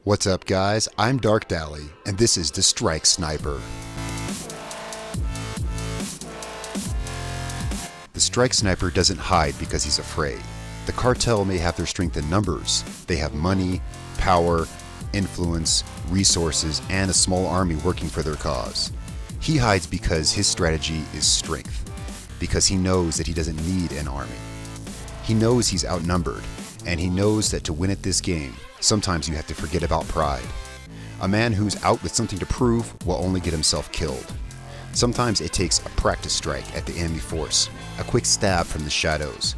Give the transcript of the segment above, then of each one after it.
What's up, guys? I'm Darkdally, and this is the Strike Sniper. The Strike Sniper doesn't hide because he's afraid. The cartel may have their strength in numbers. They have money, power, influence, resources, and a small army working for their cause. He hides because his strategy is strength, because he knows that he doesn't need an army. He knows he's outnumbered, and he knows that to win at this game, sometimes you have to forget about pride. A man who's out with something to prove will only get himself killed. Sometimes it takes a practice strike at the enemy force, a quick stab from the shadows,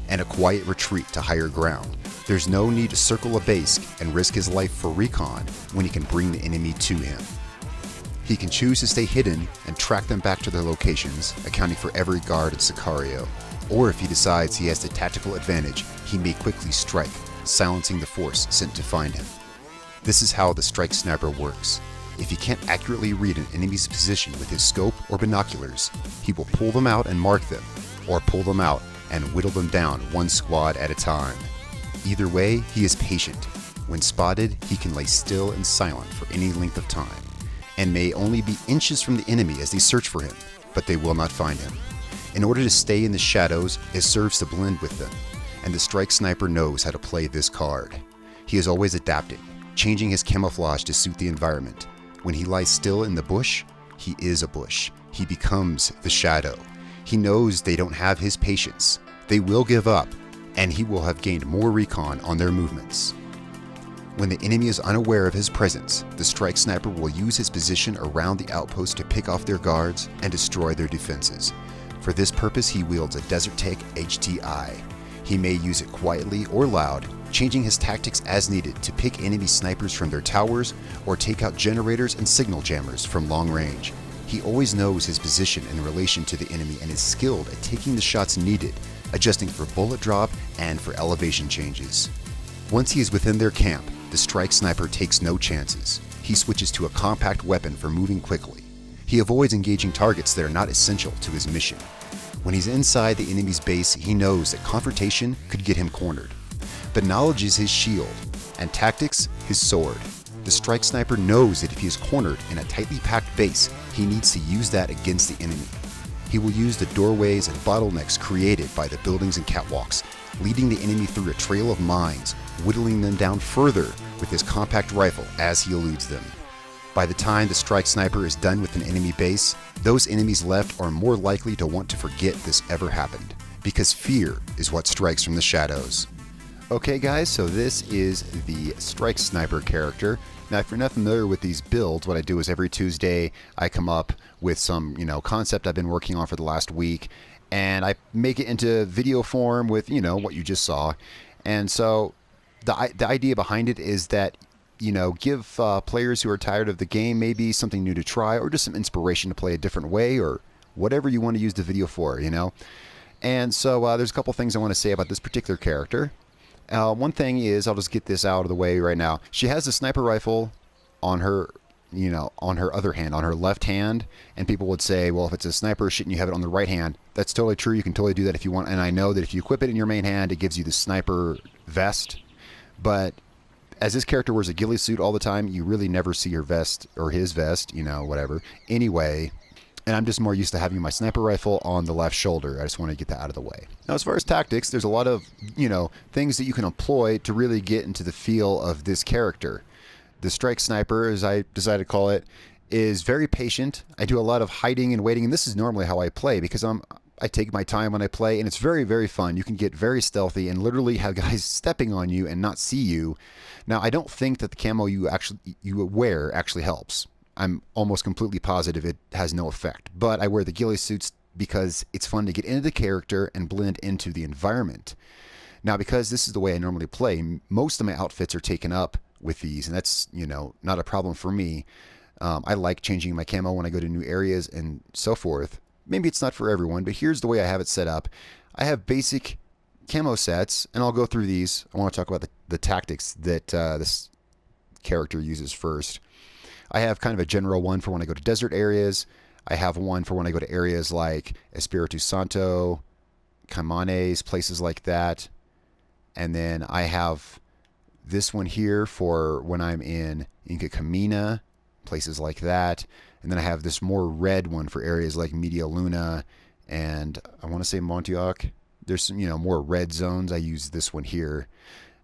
and a quiet retreat to higher ground. There's no need to circle a base and risk his life for recon when he can bring the enemy to him. He can choose to stay hidden and track them back to their locations, accounting for every guard in Sicario. Or if he decides he has the tactical advantage, he may quickly strike, silencing the force sent to find him. This is how the Strike Sniper works. If he can't accurately read an enemy's position with his scope or binoculars, he will pull them out and mark them, or pull them out and whittle them down one squad at a time. Either way, he is patient. When spotted, he can lay still and silent for any length of time, and may only be inches from the enemy as they search for him, but they will not find him. In order to stay in the shadows, it serves to blend with them, and the Strike Sniper knows how to play this card. He is always adapting, changing his camouflage to suit the environment. When he lies still in the bush, he is a bush. He becomes the shadow. He knows they don't have his patience. They will give up, and he will have gained more recon on their movements. When the enemy is unaware of his presence, the Strike Sniper will use his position around the outpost to pick off their guards and destroy their defenses. For this purpose, he wields a Desert Tech HTI. He may use it quietly or loud, changing his tactics as needed to pick enemy snipers from their towers or take out generators and signal jammers from long range. He always knows his position in relation to the enemy and is skilled at taking the shots needed, adjusting for bullet drop and for elevation changes. Once he is within their camp, the Strike Sniper takes no chances. He switches to a compact weapon for moving quickly. He avoids engaging targets that are not essential to his mission. When he's inside the enemy's base, he knows that confrontation could get him cornered. But knowledge is his shield, and tactics his sword. The Strike Sniper knows that if he is cornered in a tightly packed base, he needs to use that against the enemy. He will use the doorways and bottlenecks created by the buildings and catwalks, leading the enemy through a trail of mines, whittling them down further with his compact rifle as he eludes them. By the time the Strike Sniper is done with an enemy base, those enemies left are more likely to want to forget this ever happened, because fear is what strikes from the shadows. Okay guys, so this is the Strike Sniper character. Now if you're not familiar with these builds, what I do is every Tuesday I come up with some, concept I've been working on for the last week, and I make it into video form with, what you just saw. And so the idea behind it is that give players who are tired of the game maybe something new to try, or just some inspiration to play a different way, or whatever you want to use the video for, And so there's a couple things I want to say about this particular character. One thing is, I'll just get this out of the way right now. She has a sniper rifle on her, on her other hand, on her left hand, and people would say, well, if it's a sniper, shouldn't you have it on the right hand? That's totally true. You can totally do that if you want, and I know that if you equip it in your main hand, it gives you the sniper vest, but as this character wears a ghillie suit all the time, you really never see her vest, or his vest, whatever. Anyway, and I'm just more used to having my sniper rifle on the left shoulder. I just want to get that out of the way. Now, as far as tactics, there's a lot of, things that you can employ to really get into the feel of this character. The Strike Sniper, as I decided to call it, is very patient. I do a lot of hiding and waiting, and this is normally how I play, because I take my time when I play, and it's very, very fun. You can get very stealthy and literally have guys stepping on you and not see you. Now, I don't think that the camo you wear actually helps. I'm almost completely positive it has no effect. But I wear the ghillie suits because it's fun to get into the character and blend into the environment. Now, because this is the way I normally play, most of my outfits are taken up with these, and that's, not a problem for me. I like changing my camo when I go to new areas and so forth. Maybe it's not for everyone, but here's the way I have it set up. I have basic camo sets, and I'll go through these. I want to talk about the tactics that this character uses first. I have kind of a general one for when I go to desert areas. I have one for when I go to areas like Espiritu Santo, Caimanes, places like that. And then I have this one here for when I'm in Inca Camina, places like that. And then I have this more red one for areas like Media Luna and I want to say Montioc. There's some, more red zones. I use this one here.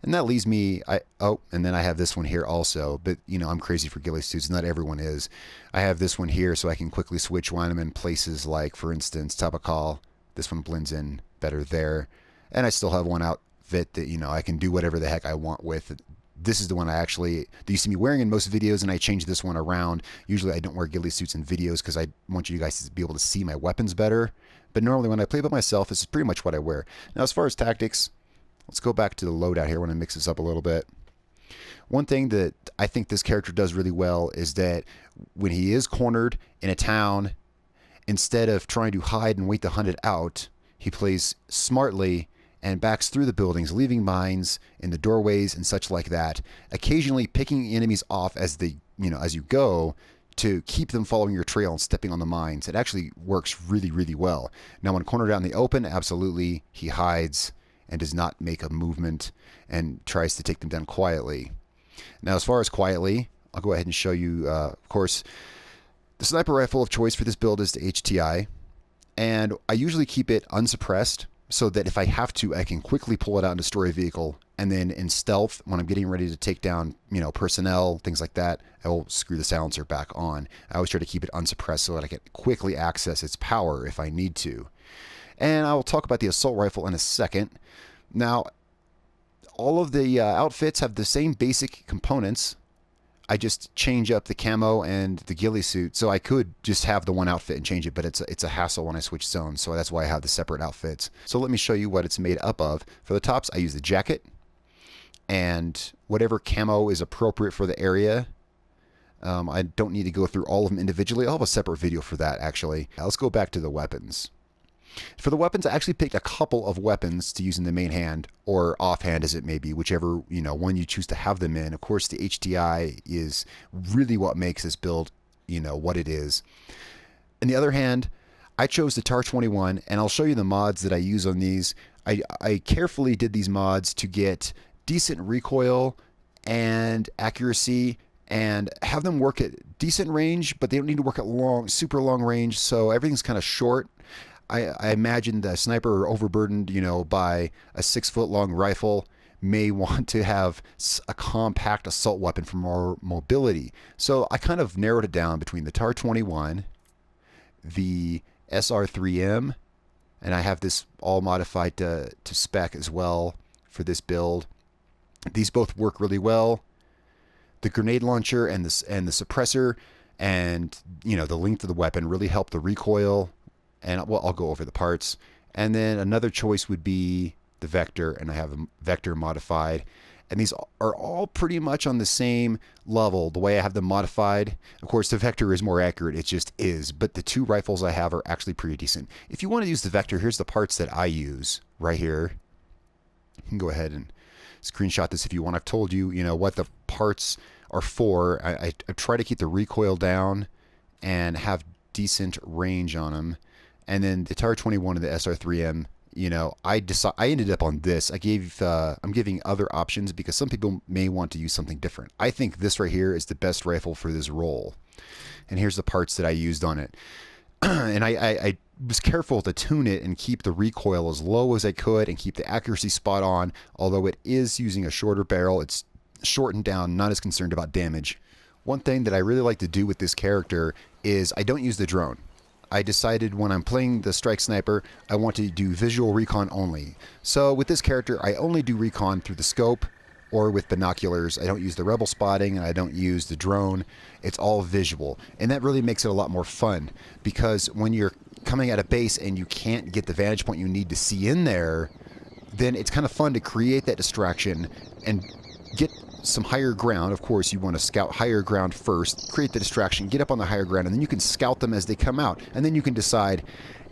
And that leaves me, and then I have this one here also. But, I'm crazy for ghillie suits. Not everyone is. I have this one here so I can quickly switch when I'm in places like, for instance, Tabakal. This one blends in better there. And I still have one outfit that, I can do whatever the heck I want with. This is the one that you see me wearing in most videos, and I change this one around. Usually I don't wear ghillie suits in videos because I want you guys to be able to see my weapons better. But normally when I play by myself, this is pretty much what I wear. Now, as far as tactics, let's go back to the loadout here when I mix this up a little bit. One thing that I think this character does really well is that when he is cornered in a town, instead of trying to hide and wait to hunt it out, he plays smartly and backs through the buildings, leaving mines in the doorways and such like that, occasionally picking enemies off as as you go to keep them following your trail and stepping on the mines. It actually works really, really well. Now, when cornered out in the open, absolutely, he hides and does not make a movement and tries to take them down quietly. Now, as far as quietly, I'll go ahead and show you, of course, the sniper rifle of choice for this build is the HTI, and I usually keep it unsuppressed so that if I have to, I can quickly pull it out and destroy a vehicle, and then in stealth, when I'm getting ready to take down, personnel, things like that, I will screw the silencer back on. I always try to keep it unsuppressed so that I can quickly access its power if I need to. And I will talk about the assault rifle in a second. Now, all of the outfits have the same basic components. I just change up the camo and the ghillie suit. So I could just have the one outfit and change it, but it's a hassle when I switch zones. So that's why I have the separate outfits. So let me show you what it's made up of. For the tops, I use the jacket and whatever camo is appropriate for the area. I don't need to go through all of them individually. I'll have a separate video for that, actually. Now, let's go back to the weapons. For the weapons, I actually picked a couple of weapons to use in the main hand, or offhand as it may be, whichever one you choose to have them in. Of course, the HTI is really what makes this build, what it is. On the other hand, I chose the TAR-21, and I'll show you the mods that I use on these. I carefully did these mods to get decent recoil and accuracy, and have them work at decent range, but they don't need to work at super long range, so everything's kind of short. I imagine the sniper overburdened, by a 6-foot-long rifle may want to have a compact assault weapon for more mobility. So I kind of narrowed it down between the TAR-21, the SR3M, and I have this all modified to spec as well for this build. These both work really well. The grenade launcher and the suppressor and the length of the weapon really help the recoil. And I'll go over the parts. And then another choice would be the vector, and I have a vector modified. And these are all pretty much on the same level, the way I have them modified. Of course, the vector is more accurate, it just is. But the two rifles I have are actually pretty decent. If you want to use the vector, here's the parts that I use right here. You can go ahead and screenshot this if you want. I've told you, what the parts are for. I try to keep the recoil down and have decent range on them. And then the TAR-21 and the SR3M, I ended up on this. I'm giving other options because some people may want to use something different. I think this right here is the best rifle for this role. And here's the parts that I used on it. And I was careful to tune it and keep the recoil as low as I could and keep the accuracy spot on. Although it is using a shorter barrel, it's shortened down, not as concerned about damage. One thing that I really like to do with this character is I don't use the drone. I decided when I'm playing the strike sniper, I want to do visual recon only. So with this character, I only do recon through the scope or with binoculars. I don't use the rebel spotting and I don't use the drone. It's all visual. And that really makes it a lot more fun because when you're coming at a base and you can't get the vantage point you need to see in there, then it's kind of fun to create that distraction and get some higher ground. Of course, you want to scout higher ground first, create the distraction, get up on the higher ground, and then you can scout them as they come out. And then you can decide,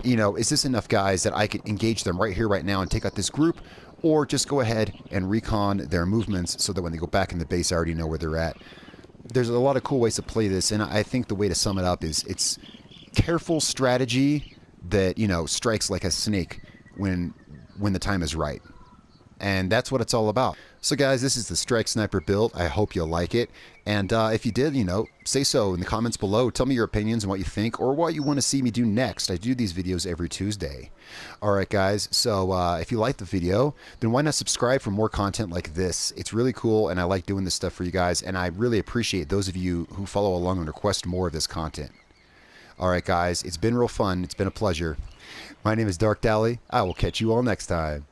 is this enough guys that I could engage them right here, right now, and take out this group? Or just go ahead and recon their movements so that when they go back in the base, I already know where they're at. There's a lot of cool ways to play this, and I think the way to sum it up is it's careful strategy that, strikes like a snake when the time is right. And that's what it's all about. So guys, this is the Strike Sniper build. I hope you'll like it. And if you did, say so in the comments below. Tell me your opinions and what you think, or what you want to see me do next. I do these videos every Tuesday. Alright guys, so if you like the video, then why not subscribe for more content like this? It's really cool, and I like doing this stuff for you guys, and I really appreciate those of you who follow along and request more of this content. Alright guys, it's been real fun. It's been a pleasure. My name is Darkdally. I will catch you all next time.